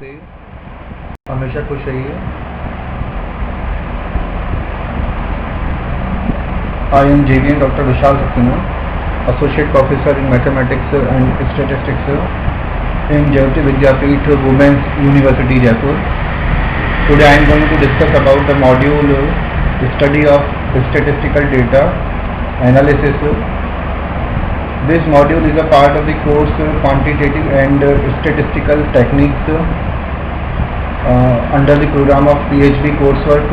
से हमेशा खुश रहिए। I am JVN Dr. Vishal Saxena, Associate Professor in Mathematics and Statistics in Jayoti Vidyapeeth Women's University, Jaipur. Today I am going to discuss about the module Study of Statistical Data Analysis. This module is a part of the course Quantitative and Statistical Techniques under the program of PhD coursework.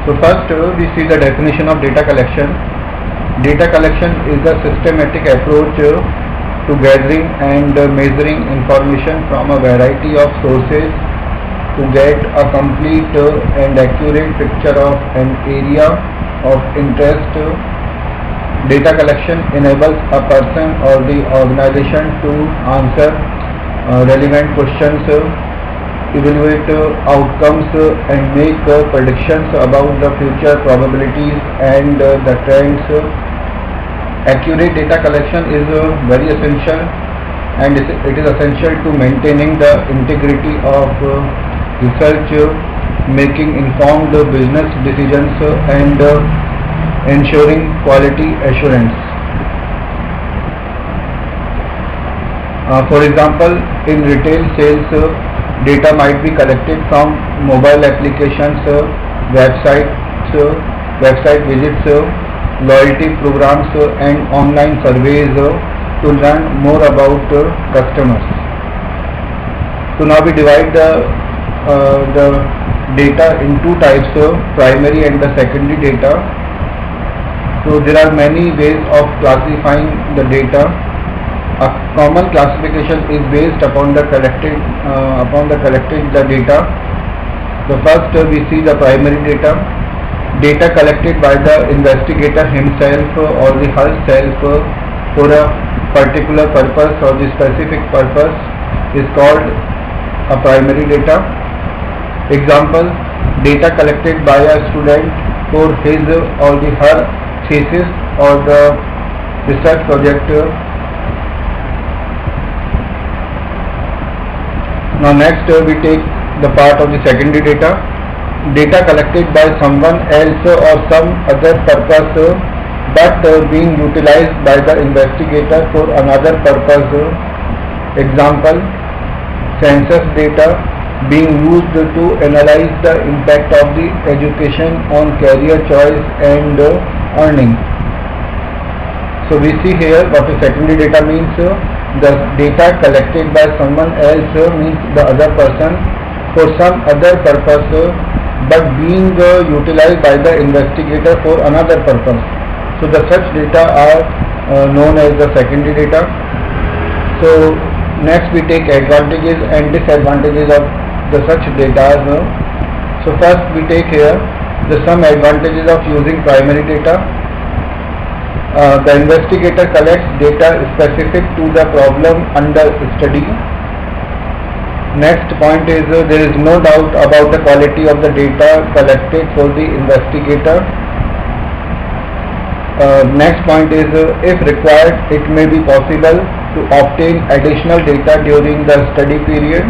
So first we see the definition of data collection. Data collection is a systematic approach to gathering and measuring information from a variety of sources to get a complete and accurate picture of an area of interest. Data collection enables a person or the organization to answer relevant questions, evaluate outcomes and make predictions about the future probabilities and the trends. Accurate data collection is very essential, and it is essential to maintaining the integrity of research, making informed business decisions and ensuring quality assurance. For example, in retail sales, data might be collected from mobile applications, website visits, loyalty programs and online surveys to learn more about customers. So now we divide the data in two types, primary and the secondary data. So there are many ways of classifying the data. A common classification is based upon the collected data. The first we see the primary data. Data collected by the investigator himself or herself for a particular purpose or the specific purpose is called a primary data. Example: data collected by a student for his or her thesis or the research project. Now next we take the part of the secondary data. Data collected by someone else or some other purpose but being utilized by the investigator for another purpose. Example: census data being used to analyze the impact of the education on career choice and earning. So we see here what the secondary data means. The data collected by someone else means the other person for some other purpose but being utilized by the investigator for another purpose. So the such data are known as the secondary data. So next we take advantages and disadvantages of the such data. So first we take here some advantages of using primary data. The investigator collects data specific to the problem under study. Next point is there is no doubt about the quality of the data collected for the investigator. Next point is if required, it may be possible to obtain additional data during the study period.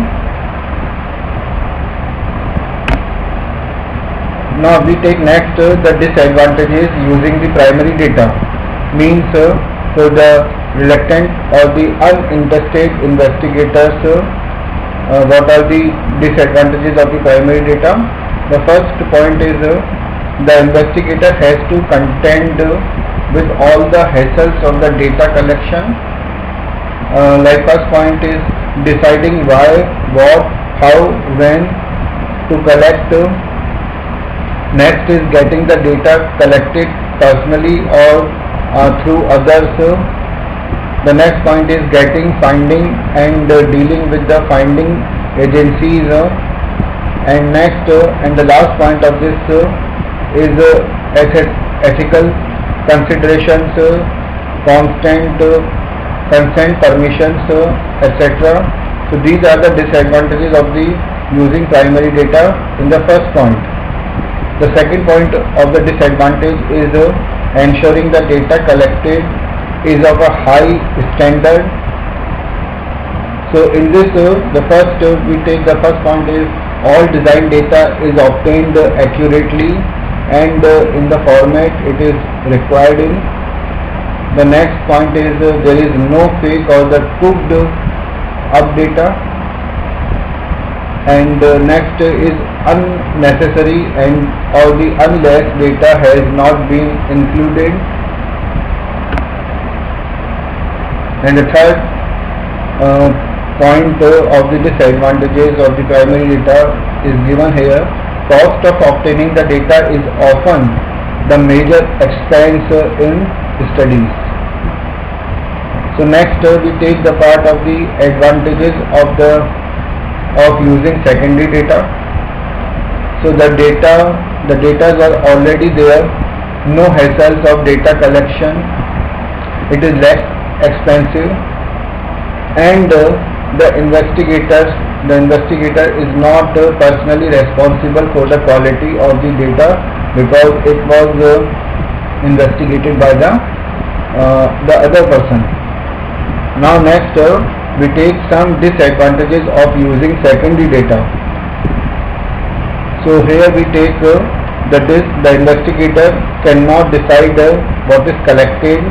Now we take next the disadvantages using the primary data. Means for the reluctant or the uninterested investigators, what are the disadvantages of the primary data? The first point is the investigator has to contend with all the hassles of the data collection. Like first point is deciding why, what, how, when to collect. Next is getting the data collected personally or through others. The next point is finding and dealing with the finding agencies. And next and the last point of this is ethical considerations, consent permissions, etc. So these are the disadvantages of the using primary data in the first point. The second point of the disadvantage is ensuring the data collected is of a high standard. So in this, the first we take the first point is all design data is obtained accurately and in the format it is required in. The next point is there is no fake or the cooked up data, and next is unnecessary and or the unless data has not been included, and the third point of the disadvantages of the primary data is given here. Cost of obtaining the data is often the major expense in studies. So next we take the part of the advantages of using secondary data. So the data are already there, no hassles of data collection, it is less expensive, and the investigator is not personally responsible for the quality of the data because it was investigated by the other person. Now next we take some disadvantages of using secondary data. So here we take the investigator cannot decide what is collected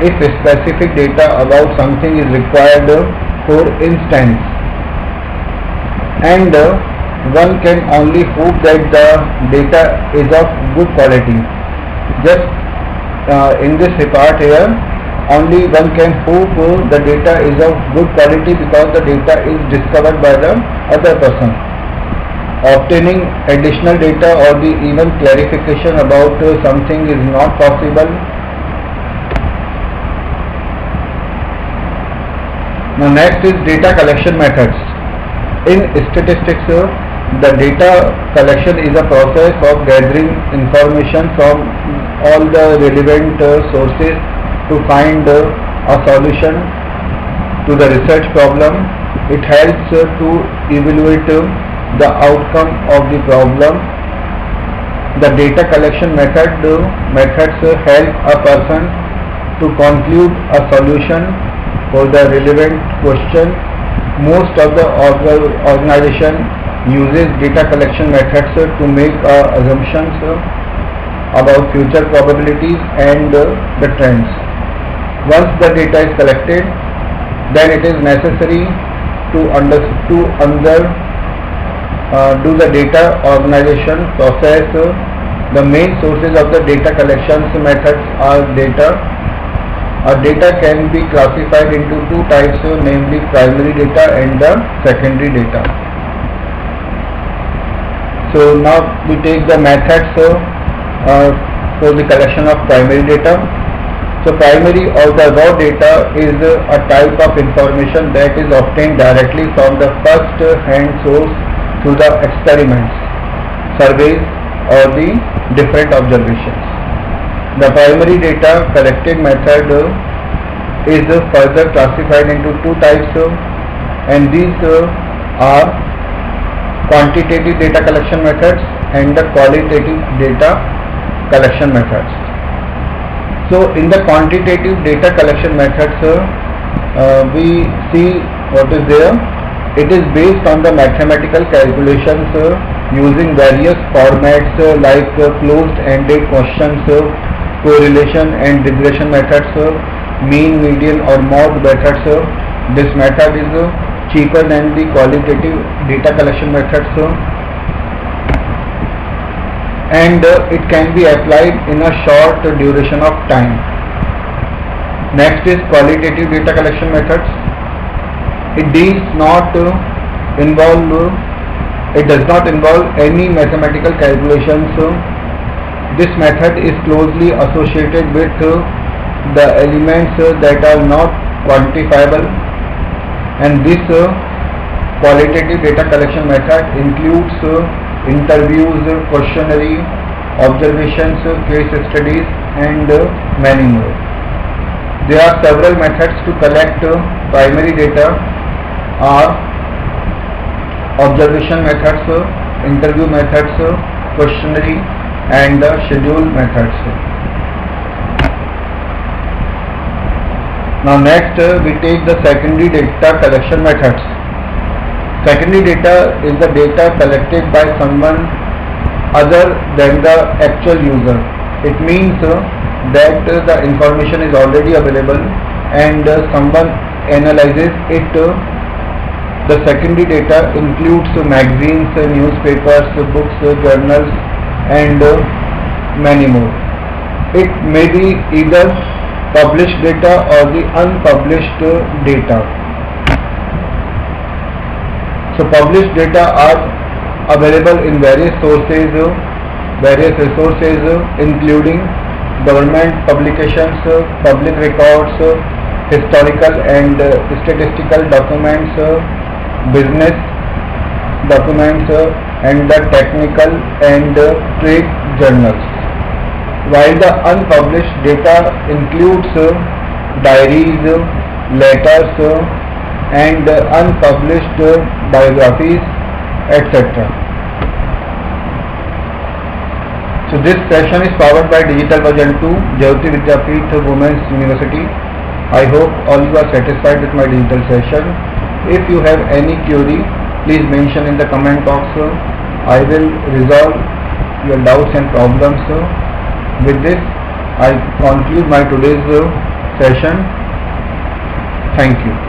if specific data about something is required, for instance, and one can only hope that the data is of good quality. Just in this part here, only one can hope the data is of good quality because the data is discovered by the other person. Obtaining additional data or the even clarification about something is not possible. Now next is data collection methods. In statistics, the data collection is a process of gathering information from all the relevant sources to find a solution to the research problem. It helps to evaluate the outcome of the problem. The data collection methods help a person to conclude a solution for the relevant question. Most of the organization uses data collection methods to make assumptions about future probabilities and the trends. Once the data is collected, then it is necessary to do the data organization process. The main sources of the data collection methods are data. Data can be classified into two types, namely primary data and the secondary data. So now we take the methods for the collection of primary data. So primary or the raw data is a type of information that is obtained directly from the first hand source through the experiments, surveys or the different observations. The primary data collected method is further classified into two types, and these are quantitative data collection methods and the qualitative data collection methods. So in the quantitative data collection methods, we see what is there. It is based on the mathematical calculations using various formats like closed-ended questions, correlation and regression methods, mean, median or mode methods. This method is cheaper than the qualitative data collection methods, and it can be applied in a short duration of time. Next is qualitative data collection methods. It does not involve any mathematical calculations. This method is closely associated with the elements that are not quantifiable, and this qualitative data collection method includes interviews, questionnaire, observations, case studies and many more. There are several methods to collect primary data are observation methods, interview methods, questionnaire and schedule methods. Now next we take the secondary data collection methods. Secondary data is the data collected by someone other than the actual user. It means that the information is already available and someone analyzes it. The secondary data includes magazines, newspapers, books, journals and many more. It may be either published data or the unpublished data. So published data are available in various resources including government publications, public records, historical and statistical documents, business documents and the technical and trade journals. While the unpublished data includes diaries, letters and unpublished biographies, etc. So this session is powered by Digital Version 2, Jayoti Vidyapeeth Women's University. I hope all you are satisfied with my digital session. If you have any query, please mention in the comment box. I will resolve your doubts and problems. With this, I conclude my today's session. Thank you.